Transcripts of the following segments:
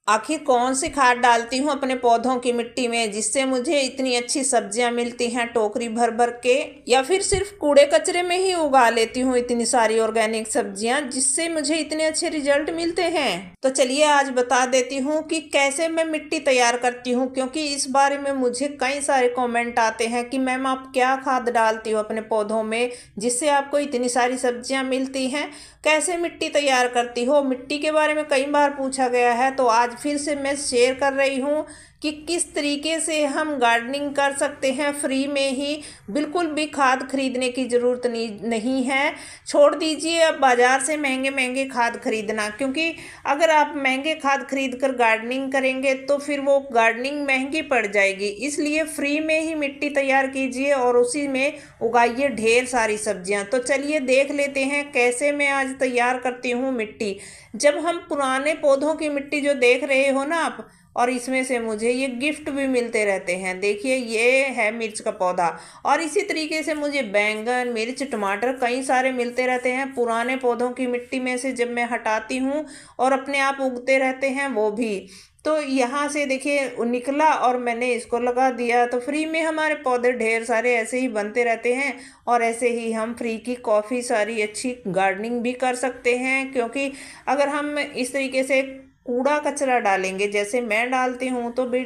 आखिर कौन सी खाद डालती हूँ अपने पौधों की मिट्टी में जिससे मुझे इतनी अच्छी सब्जियां मिलती हैं टोकरी भर भर के, या फिर सिर्फ कूड़े कचरे में ही उगा लेती हूँ इतनी सारी ऑर्गेनिक सब्जियां जिससे मुझे इतने अच्छे रिजल्ट मिलते हैं। तो चलिए आज बता देती हूँ कि कैसे मैं मिट्टी तैयार करती हूँ, क्योंकि इस बारे में मुझे कई सारे कॉमेंट आते हैं कि मैम आप क्या खाद डालती हो अपने पौधों में जिससे आपको इतनी सारी सब्जियां मिलती हैं, कैसे मिट्टी तैयार करती हो। मिट्टी के बारे में कई बार पूछा गया है, तो आज फिर से मैं शेयर कर रही हूँ कि किस तरीके से हम गार्डनिंग कर सकते हैं फ्री में ही, बिल्कुल भी खाद खरीदने की ज़रूरत नहीं है। छोड़ दीजिए अब बाज़ार से महंगे महंगे खाद खरीदना, क्योंकि अगर आप महंगे खाद खरीद कर गार्डनिंग करेंगे तो फिर वो गार्डनिंग महंगी पड़ जाएगी। इसलिए फ्री में ही मिट्टी तैयार कीजिए और उसी में उगाइए ढेर सारी सब्जियां। तो चलिए देख लेते हैं कैसे मैं आज तैयार करती हूँ मिट्टी। जब हम पुराने पौधों की मिट्टी जो देख रहे हो ना आप, और इसमें से मुझे ये गिफ्ट भी मिलते रहते हैं। देखिए ये है मिर्च का पौधा, और इसी तरीके से मुझे बैंगन मिर्च टमाटर कई सारे मिलते रहते हैं पुराने पौधों की मिट्टी में से, जब मैं हटाती हूँ और अपने आप उगते रहते हैं वो भी। तो यहाँ से देखिए निकला और मैंने इसको लगा दिया, तो फ्री में हमारे पौधे ढेर सारे ऐसे ही बनते रहते हैं। और ऐसे ही हम फ्री की काफ़ी सारी अच्छी गार्डनिंग भी कर सकते हैं, क्योंकि अगर हम इस तरीके से कूड़ा कचरा डालेंगे जैसे मैं डालती हूँ तो भी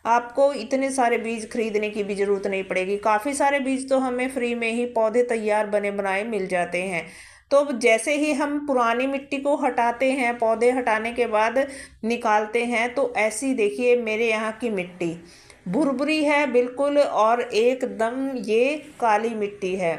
आपको इतने सारे बीज खरीदने की भी ज़रूरत नहीं पड़ेगी। काफ़ी सारे बीज तो हमें फ्री में ही पौधे तैयार बने बनाए मिल जाते हैं। तो जैसे ही हम पुरानी मिट्टी को हटाते हैं, पौधे हटाने के बाद निकालते हैं, तो ऐसी देखिए मेरे यहाँ की मिट्टी भुरभुरी है बिल्कुल, और एकदम ये काली मिट्टी है।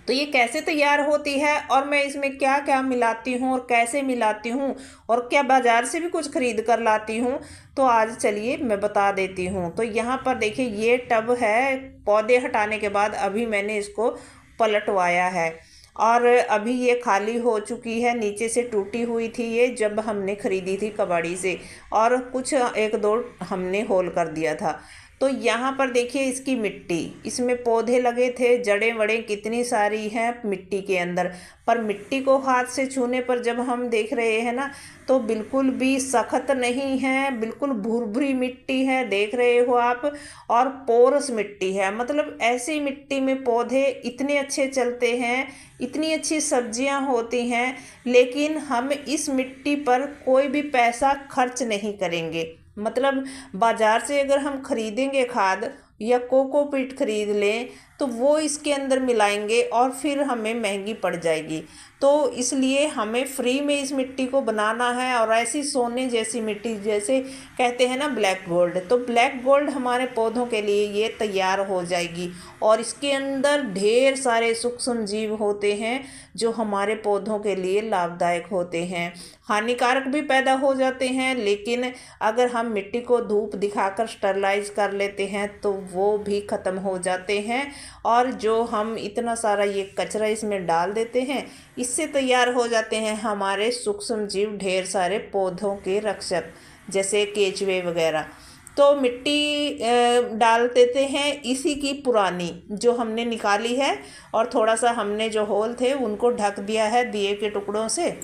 तो ये कैसे तैयार होती है और मैं इसमें क्या क्या मिलाती हूँ और कैसे मिलाती हूँ, और क्या बाजार से भी कुछ खरीद कर लाती हूँ, तो आज चलिए मैं बता देती हूँ। तो यहाँ पर देखिए ये टब है, पौधे हटाने के बाद अभी मैंने इसको पलटवाया है, और अभी ये खाली हो चुकी है। नीचे से टूटी हुई थी ये जब हमने खरीदी थी कबाड़ी से, और कुछ एक दो हमने होल कर दिया था। तो यहाँ पर देखिए इसकी मिट्टी, इसमें पौधे लगे थे, जड़ें वड़ें कितनी सारी हैं मिट्टी के अंदर, पर मिट्टी को हाथ से छूने पर जब हम देख रहे हैं ना, तो बिल्कुल भी सख्त नहीं है, बिल्कुल भुरभुरी मिट्टी है, देख रहे हो आप। और पोरस मिट्टी है, मतलब ऐसी मिट्टी में पौधे इतने अच्छे चलते हैं, इतनी अच्छी सब्जियां होती हैं। लेकिन हम इस मिट्टी पर कोई भी पैसा खर्च नहीं करेंगे। मतलब बाजार से अगर हम खरीदेंगे खाद या कोकोपीट खरीद लें तो वो इसके अंदर मिलाएंगे और फिर हमें महंगी पड़ जाएगी। तो इसलिए हमें फ्री में इस मिट्टी को बनाना है, और ऐसी सोने जैसी मिट्टी, जैसे कहते हैं ना ब्लैक गोल्ड, तो ब्लैक गोल्ड हमारे पौधों के लिए ये तैयार हो जाएगी। और इसके अंदर ढेर सारे सूक्ष्म जीव होते हैं जो हमारे पौधों के लिए लाभदायक होते हैं, हानिकारक भी पैदा हो जाते हैं, लेकिन अगर हम मिट्टी को धूप दिखाकर स्टरलाइज कर लेते हैं तो वो भी ख़त्म हो जाते हैं। और जो हम इतना सारा ये कचरा इसमें डाल देते हैं, इससे तैयार हो जाते हैं हमारे सूक्ष्म जीव, ढेर सारे पौधों के रक्षक जैसे केचुए वगैरह। तो मिट्टी डाल देते हैं इसी की पुरानी जो हमने निकाली है, और थोड़ा सा हमने जो होल थे उनको ढक दिया है दिए के टुकड़ों से।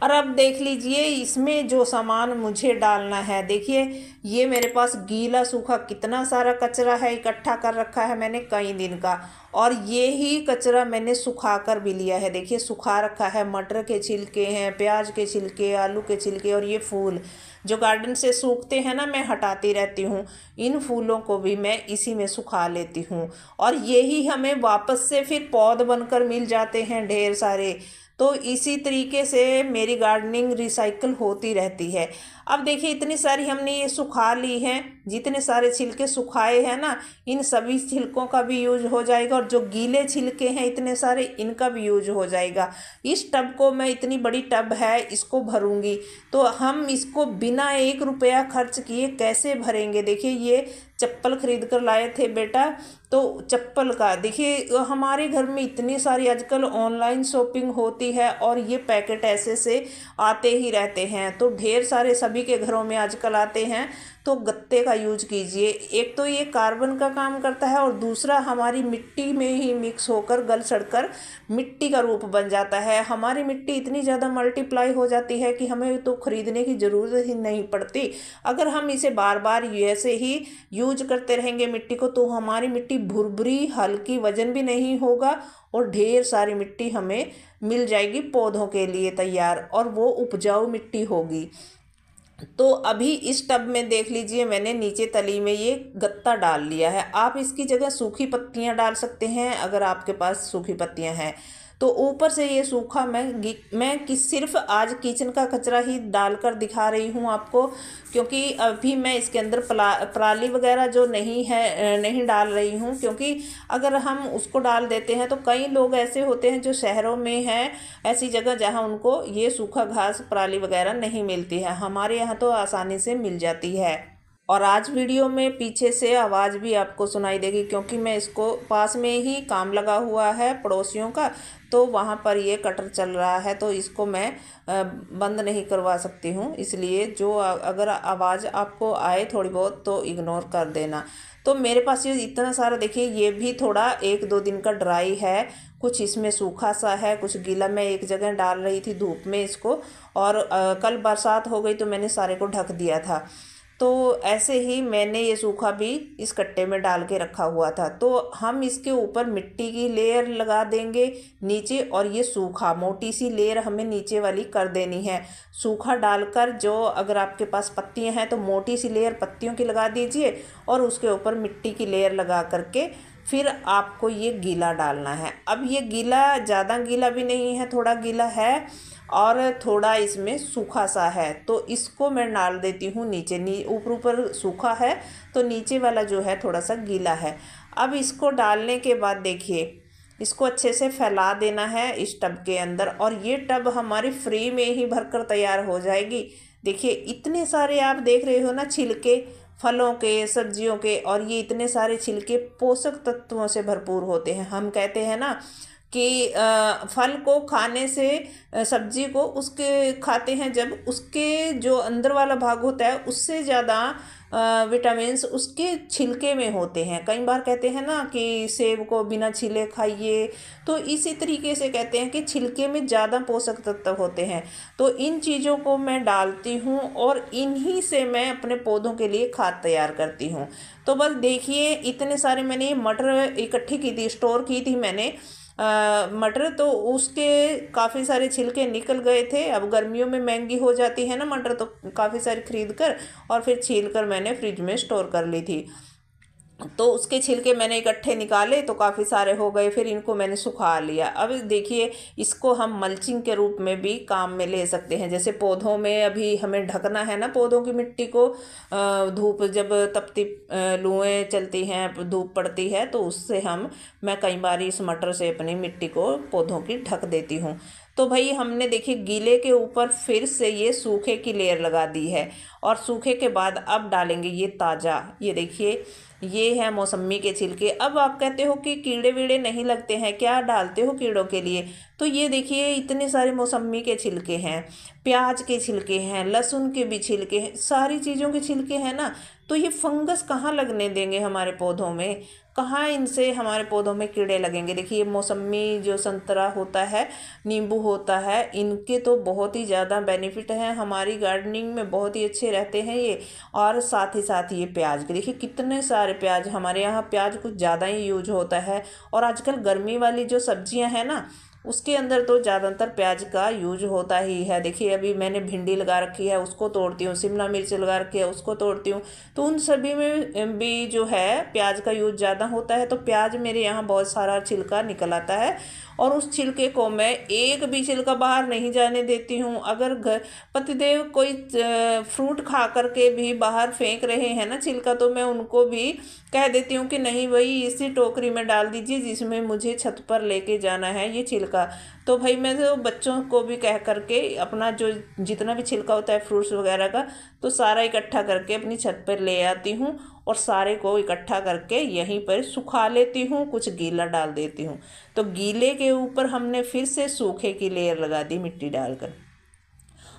और अब देख लीजिए इसमें जो सामान मुझे डालना है, देखिए ये मेरे पास गीला सूखा कितना सारा कचरा है, इकट्ठा कर रखा है मैंने कई दिन का। और ये ही कचरा मैंने सुखा कर भी लिया है, देखिए सुखा रखा है। मटर के छिलके हैं, प्याज के छिलके, आलू के छिलके, और ये फूल जो गार्डन से सूखते हैं ना, मैं हटाती रहती हूँ, इन फूलों को भी मैं इसी में सुखा लेती हूँ। और यही हमें वापस से फिर पौध बनकर मिल जाते हैं ढेर सारे। तो इसी तरीके से मेरी गार्डनिंग रिसाइकल होती रहती है। अब देखिए इतनी सारी हमने ये सुखा ली हैं, जितने सारे छिलके सुखाए हैं ना, इन सभी छिलकों का भी यूज हो जाएगा, और जो गीले छिलके हैं इतने सारे इनका भी यूज हो जाएगा। इस टब को मैं, इतनी बड़ी टब है, इसको भरूंगी, तो हम इसको बिना 1 रुपया खर्च किए कैसे भरेंगे। देखिए ये चप्पल खरीद कर लाए थे बेटा, तो चप्पल का देखिए हमारे घर में इतनी सारी आजकल ऑनलाइन शॉपिंग होती है, और ये पैकेट ऐसे से आते ही रहते हैं, तो ढेर सारे सभी के घरों में आजकल आते हैं। तो गत्ते का यूज कीजिए। एक तो ये कार्बन का काम करता है और दूसरा हमारी मिट्टी में ही मिक्स होकर गल सड़कर मिट्टी का रूप बन जाता है। हमारी मिट्टी इतनी ज़्यादा मल्टीप्लाई हो जाती है कि हमें तो खरीदने की ज़रूरत ही नहीं पड़ती। अगर हम इसे बार बार ऐसे ही यूज करते रहेंगे मिट्टी को, तो हमारी मिट्टी भुरभुरी, हल्की, वजन भी नहीं होगा और ढेर सारी मिट्टी हमें मिल जाएगी पौधों के लिए तैयार, और वो उपजाऊ मिट्टी होगी। तो अभी इस टब में देख लीजिए, मैंने नीचे तली में ये गत्ता डाल लिया है। आप इसकी जगह सूखी पत्तियां डाल सकते हैं अगर आपके पास सूखी पत्तियां हैं तो। ऊपर से ये सूखा मैं सिर्फ आज किचन का कचरा ही डालकर दिखा रही हूँ आपको, क्योंकि अभी मैं इसके अंदर पराली वगैरह जो नहीं डाल रही हूँ, क्योंकि अगर हम उसको डाल देते हैं तो कई लोग ऐसे होते हैं जो शहरों में हैं, ऐसी जगह जहाँ उनको ये सूखा घास, पराली वगैरह नहीं मिलती है। हमारे यहाँ तो आसानी से मिल जाती है। और आज वीडियो में पीछे से आवाज़ भी आपको सुनाई देगी, क्योंकि मैं इसको पास में ही काम लगा हुआ है पड़ोसियों का, तो वहाँ पर ये कटर चल रहा है, तो इसको मैं बंद नहीं करवा सकती हूँ। इसलिए जो अगर आवाज़ आपको आए थोड़ी बहुत तो इग्नोर कर देना। तो मेरे पास ये इतना सारा देखिए, ये भी थोड़ा 1-2 दिन का ड्राई है, कुछ इसमें सूखा सा है, कुछ गीला। मैं एक जगह डाल रही थी धूप में इसको, और कल बरसात हो गई तो मैंने सारे को ढक दिया था। तो ऐसे ही मैंने ये सूखा भी इस कट्टे में डाल के रखा हुआ था। तो हम इसके ऊपर मिट्टी की लेयर लगा देंगे नीचे, और ये सूखा मोटी सी लेयर हमें नीचे वाली कर देनी है। सूखा डालकर जो अगर आपके पास पत्तियां हैं तो मोटी सी लेयर पत्तियों की लगा दीजिए, और उसके ऊपर मिट्टी की लेयर लगा करके फिर आपको ये गीला डालना है। अब ये गीला ज़्यादा गीला भी नहीं है, थोड़ा गीला है और थोड़ा इसमें सूखा सा है, तो इसको मैं डाल देती हूँ नीचे। ऊपर ऊपर सूखा है तो नीचे वाला जो है थोड़ा सा गीला है। अब इसको डालने के बाद देखिए, इसको अच्छे से फैला देना है इस टब के अंदर, और ये टब हमारी फ्री में ही भरकर तैयार हो जाएगी। देखिए इतने सारे आप देख रहे हो ना छिलके, फलों के, सब्जियों के, और ये इतने सारे छिलके पोषक तत्वों से भरपूर होते हैं। हम कहते हैं ना कि फल को खाने से, सब्जी को उसके खाते हैं जब उसके जो अंदर वाला भाग होता है उससे ज़्यादा विटामिन्स उसके छिलके में होते हैं। कई बार कहते हैं ना कि सेब को बिना छिले खाइए, तो इसी तरीके से कहते हैं कि छिलके में ज़्यादा पोषक तत्व होते हैं। तो इन चीज़ों को मैं डालती हूँ और इन्हीं से मैं अपने पौधों के लिए खाद तैयार करती हूँ। तो बस देखिए इतने सारे मैंने मटर इकट्ठी की थी, स्टोर की थी मैंने मटर, तो उसके काफ़ी सारे छिलके निकल गए थे। अब गर्मियों में महंगी हो जाती है ना मटर, तो काफ़ी सारी खरीद कर और फिर छील कर मैंने फ्रिज में स्टोर कर ली थी। तो उसके छिलके मैंने इकट्ठे निकाले तो काफ़ी सारे हो गए, फिर इनको मैंने सुखा लिया। अब देखिए इसको हम मल्चिंग के रूप में भी काम में ले सकते हैं। जैसे पौधों में अभी हमें ढकना है ना पौधों की मिट्टी को, धूप जब तपती लुएं चलती हैं, धूप पड़ती है, तो उससे मैं कई बार इस मटर से अपनी मिट्टी को पौधों की ढक देती हूँ। तो भाई हमने देखिए गीले के ऊपर फिर से ये सूखे की लेयर लगा दी है, और सूखे के बाद अब डालेंगे ये ताज़ा। ये देखिए ये है मौसम्मी के छिलके। अब आप कहते हो कि कीड़े वीड़े नहीं लगते हैं, क्या डालते हो कीड़ों के लिए? तो ये देखिए इतने सारे मौसम्मी के छिलके हैं, प्याज के छिलके हैं, लहसुन के भी छिलके हैं, सारी चीज़ों के छिलके हैं ना। तो ये फंगस कहाँ लगने देंगे हमारे पौधों में, कहाँ इनसे हमारे पौधों में कीड़े लगेंगे? देखिए मौसम्मी, जो संतरा होता है, नींबू होता है, इनके तो बहुत ही ज़्यादा बेनिफिट हैं, हमारी गार्डनिंग में बहुत ही अच्छे रहते हैं ये। और साथ ही साथ ये प्याज के देखिए कितने सारे प्याज, हमारे यहाँ प्याज कुछ ज़्यादा ही यूज होता है। और आजकल गर्मी वाली जो सब्जियां हैं ना उसके अंदर तो ज़्यादातर प्याज का यूज होता ही है। देखिए अभी मैंने भिंडी लगा रखी है, उसको तोड़ती हूँ, शिमला मिर्च लगा रखी है, उसको तोड़ती हूँ, तो उन सभी में भी जो है प्याज का यूज ज़्यादा होता है। तो प्याज मेरे यहाँ बहुत सारा छिलका निकल आता है, और उस छिलके को मैं एक भी छिलका बाहर नहीं जाने देती हूँ। अगर पतिदेव कोई फ्रूट खा करके भी बाहर फेंक रहे हैं ना छिलका, तो मैं उनको भी कह देती हूँ कि नहीं भाई इसी टोकरी में डाल दीजिए जिसमें मुझे छत पर लेके जाना है ये छिलका। तो भाई मैं तो बच्चों को भी कह करके अपना जो जितना भी छिलका होता है फ्रूट्स वगैरह का, तो सारा इकट्ठा करके अपनी छत पर ले आती हूँ, और सारे को इकट्ठा करके यहीं पर सुखा लेती हूँ, कुछ गीला डाल देती हूँ। तो गीले के ऊपर हमने फिर से सूखे की लेयर लगा दी मिट्टी डालकर।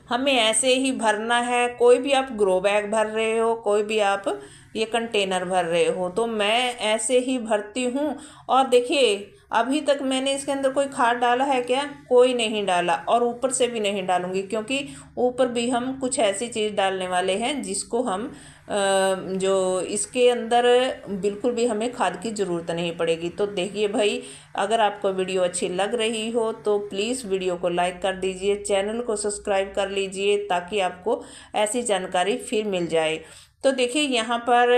हमें ऐसे ही भरना है। कोई भी आप ग्रो बैग भर रहे हो, कोई भी आप ये कंटेनर भर रहे हो, तो मैं ऐसे ही भरती हूँ। और देखिए अभी तक मैंने इसके अंदर कोई खाद डाला है क्या? कोई नहीं डाला, और ऊपर से भी नहीं डालूंगी, क्योंकि ऊपर भी हम कुछ ऐसी चीज़ डालने वाले हैं जिसको हम जो इसके अंदर बिल्कुल भी हमें खाद की ज़रूरत नहीं पड़ेगी। तो देखिए भाई, अगर आपको वीडियो अच्छी लग रही हो तो प्लीज़ वीडियो को लाइक कर दीजिए, चैनल को सब्सक्राइब कर लीजिए, ताकि आपको ऐसी जानकारी फिर मिल जाए। तो देखिए यहाँ पर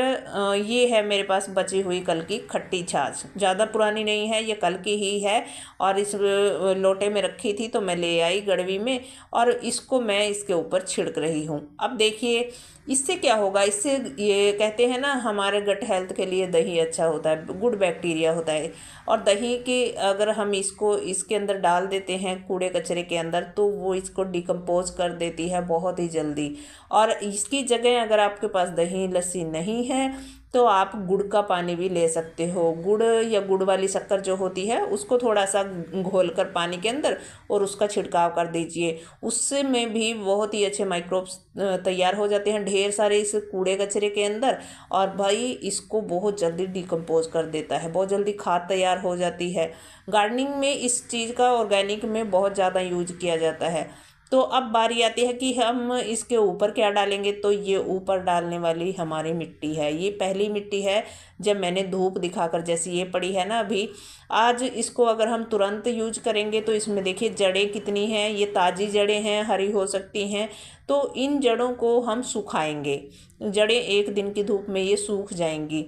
ये है मेरे पास बची हुई कल की खट्टी छाछ, ज़्यादा पुरानी नहीं है, ये कल की ही है। और इस लोटे में रखी थी तो मैं ले आई गड़वी में, और इसको मैं इसके ऊपर छिड़क रही हूँ। अब देखिए इससे क्या होगा, इससे ये कहते हैं ना हमारे गट हेल्थ के लिए दही अच्छा होता है, गुड बैक्टीरिया होता है। और दही के अगर हम इसको इसके अंदर डाल देते हैं कूड़े कचरे के अंदर, तो वो इसको डिकम्पोज कर देती है बहुत ही जल्दी। और इसकी जगह अगर आपके पास दही लस्सी नहीं है तो आप गुड़ का पानी भी ले सकते हो। गुड़ या गुड़ वाली शक्कर जो होती है उसको थोड़ा सा घोल कर पानी के अंदर और उसका छिड़काव कर दीजिए, उससे में भी बहुत ही अच्छे माइक्रोब्स तैयार हो जाते हैं ढेर सारे इस कूड़े कचरे के अंदर। और भाई इसको बहुत जल्दी डिकम्पोज कर देता है, बहुत जल्दी खाद तैयार हो जाती है। गार्डनिंग में इस चीज़ का ऑर्गेनिक में बहुत ज़्यादा यूज किया जाता है। तो अब बारी आती है कि हम इसके ऊपर क्या डालेंगे। तो ये ऊपर डालने वाली हमारी मिट्टी है, ये पहली मिट्टी है जब मैंने धूप दिखाकर, जैसी ये पड़ी है ना अभी। आज इसको अगर हम तुरंत यूज करेंगे तो इसमें देखिए जड़ें कितनी हैं, ये ताज़ी जड़ें हैं, हरी हो सकती हैं। तो इन जड़ों को हम सुखाएंगे, जड़ें एक दिन की धूप में ये सूख जाएंगी,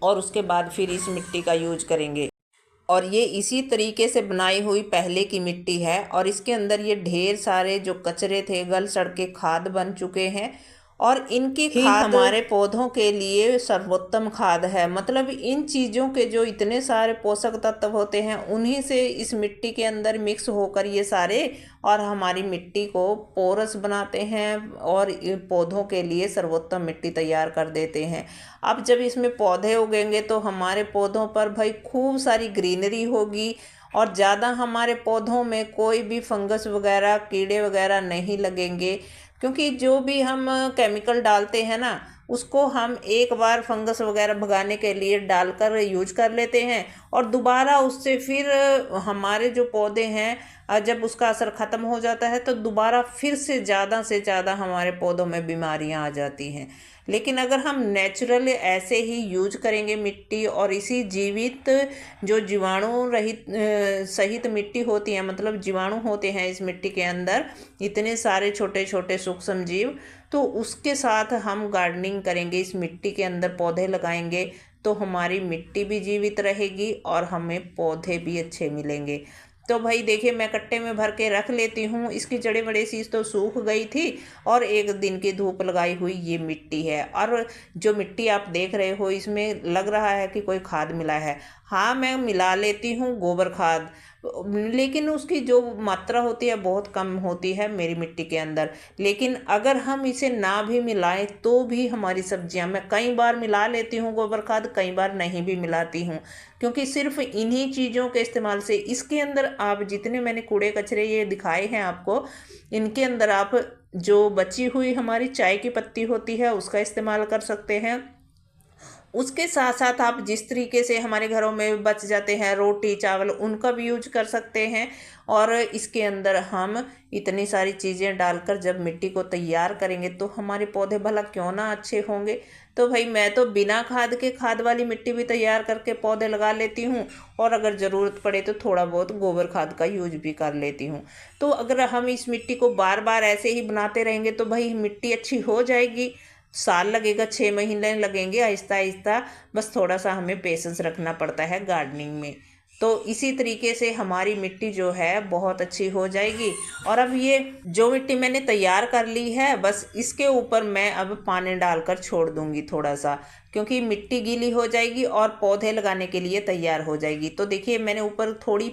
और उसके बाद फिर इस मिट्टी का यूज करेंगे। और ये इसी तरीके से बनाई हुई पहले की मिट्टी है, और इसके अंदर ये ढेर सारे जो कचरे थे गल सड़ के खाद बन चुके हैं। और इनकी खाद हमारे पौधों के लिए सर्वोत्तम खाद है। मतलब इन चीज़ों के जो इतने सारे पोषक तत्व होते हैं उन्हीं से इस मिट्टी के अंदर मिक्स होकर ये सारे, और हमारी मिट्टी को पोरस बनाते हैं और पौधों के लिए सर्वोत्तम मिट्टी तैयार कर देते हैं। अब जब इसमें पौधे उगेंगे तो हमारे पौधों पर भाई खूब सारी ग्रीनरी होगी, और ज़्यादा हमारे पौधों में कोई भी फंगस वगैरह कीड़े वगैरह नहीं लगेंगे। क्योंकि जो भी हम केमिकल डालते हैं ना, उसको हम एक बार फंगस वगैरह भगाने के लिए डालकर यूज कर लेते हैं, और दोबारा उससे फिर हमारे जो पौधे हैं जब उसका असर ख़त्म हो जाता है तो दोबारा फिर से ज़्यादा हमारे पौधों में बीमारियां आ जाती हैं। लेकिन अगर हम नेचुरल ऐसे ही यूज करेंगे मिट्टी, और इसी जीवित जो जीवाणु रहित सहित मिट्टी होती है, मतलब जीवाणु होते हैं इस मिट्टी के अंदर इतने सारे छोटे छोटे सूक्ष्म जीव, तो उसके साथ हम गार्डनिंग करेंगे, इस मिट्टी के अंदर पौधे लगाएंगे, तो हमारी मिट्टी भी जीवित रहेगी और हमें पौधे भी अच्छे मिलेंगे। तो भाई देखिए मैं कट्टे में भर के रख लेती हूँ। इसकी जड़ें बड़ी सी तो सूख गई थी, और एक दिन की धूप लगाई हुई ये मिट्टी है। और जो मिट्टी आप देख रहे हो इसमें लग रहा है कि कोई खाद मिला है। हाँ, मैं मिला लेती हूँ गोबर खाद, लेकिन उसकी जो मात्रा होती है बहुत कम होती है मेरी मिट्टी के अंदर। लेकिन अगर हम इसे ना भी मिलाएं तो भी हमारी सब्जियां, मैं कई बार मिला लेती हूँ गोबर खाद, कई बार नहीं भी मिलाती हूँ, क्योंकि सिर्फ इन्हीं चीज़ों के इस्तेमाल से इसके अंदर आप जितने मैंने कूड़े कचरे ये दिखाए हैं आपको, इनके अंदर आप जो बची हुई हमारी चाय की पत्ती होती है उसका इस्तेमाल कर सकते हैं। उसके साथ साथ आप जिस तरीके से हमारे घरों में बच जाते हैं रोटी चावल, उनका भी यूज कर सकते हैं। और इसके अंदर हम इतनी सारी चीज़ें डालकर जब मिट्टी को तैयार करेंगे तो हमारे पौधे भला क्यों ना अच्छे होंगे। तो भाई मैं तो बिना खाद के खाद वाली मिट्टी भी तैयार करके पौधे लगा लेती हूँ, और अगर ज़रूरत पड़े तो थोड़ा बहुत गोबर खाद का यूज भी कर लेती हूँ। तो अगर हम इस मिट्टी को बार बार ऐसे ही बनाते रहेंगे तो भाई मिट्टी अच्छी हो जाएगी। साल लगेगा, 6 महीने लगेंगे, आहिस्ता आहिस्ता, बस थोड़ा सा हमें पेशेंस रखना पड़ता है गार्डनिंग में। तो इसी तरीके से हमारी मिट्टी जो है बहुत अच्छी हो जाएगी। और अब ये जो मिट्टी मैंने तैयार कर ली है, बस इसके ऊपर मैं अब पानी डालकर छोड़ दूंगी थोड़ा सा, क्योंकि मिट्टी गीली हो जाएगी और पौधे लगाने के लिए तैयार हो जाएगी। तो देखिए मैंने ऊपर थोड़ी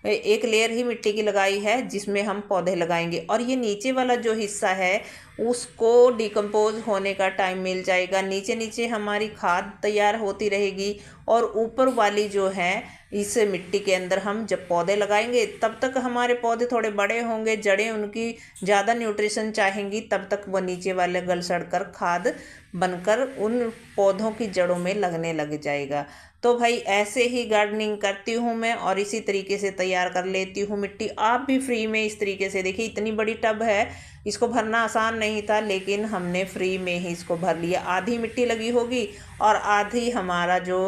एक लेयर ही मिट्टी की लगाई है जिसमें हम पौधे लगाएंगे, और ये नीचे वाला जो हिस्सा है उसको डिकम्पोज होने का टाइम मिल जाएगा। नीचे नीचे हमारी खाद तैयार होती रहेगी, और ऊपर वाली जो है इस मिट्टी के अंदर हम जब पौधे लगाएंगे तब तक हमारे पौधे थोड़े बड़े होंगे, जड़ें उनकी ज़्यादा न्यूट्रिशन चाहेंगी, तब तक वो नीचे वाले गल सड़ कर खाद बनकर उन पौधों की जड़ों में लगने लग जाएगा। तो भाई ऐसे ही गार्डनिंग करती हूँ मैं, और इसी तरीके से तैयार कर लेती हूँ मिट्टी। आप भी फ्री में इस तरीके से, देखिए इतनी बड़ी टब है, इसको भरना आसान नहीं था, लेकिन हमने फ्री में ही इसको भर लिया। आधी मिट्टी लगी होगी और आधी हमारा जो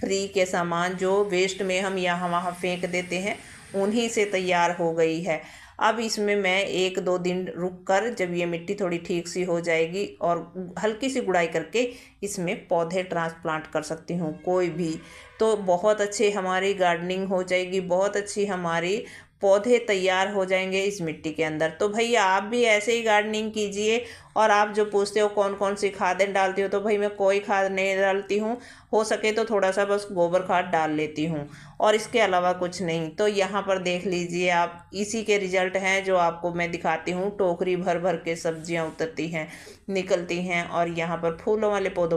फ्री के सामान जो वेस्ट में हम यहाँ वहाँ फेंक देते हैं उन्हीं से तैयार हो गई है। अब इसमें मैं 1-2 दिन रुक कर, जब ये मिट्टी थोड़ी ठीक सी हो जाएगी, और हल्की सी गुड़ाई करके इसमें पौधे ट्रांसप्लांट कर सकती हूँ कोई भी, तो बहुत अच्छी हमारी गार्डनिंग हो जाएगी, बहुत अच्छी हमारी पौधे तैयार हो जाएंगे इस मिट्टी के अंदर। तो भैया आप भी ऐसे ही गार्डनिंग कीजिए। और आप जो पूछते हो कौन कौन सी खादें डालती हो, तो भाई मैं कोई खाद नहीं डालती हूँ, हो सके तो थोड़ा सा बस गोबर खाद डाल लेती हूँ, और इसके अलावा कुछ नहीं। तो यहाँ पर देख लीजिए आप, इसी के रिजल्ट हैं जो आपको मैं दिखाती हूँ। टोकरी भर भर के सब्जियाँ उतरती हैं, निकलती हैं, और यहाँ पर फूलों वाले पौधों में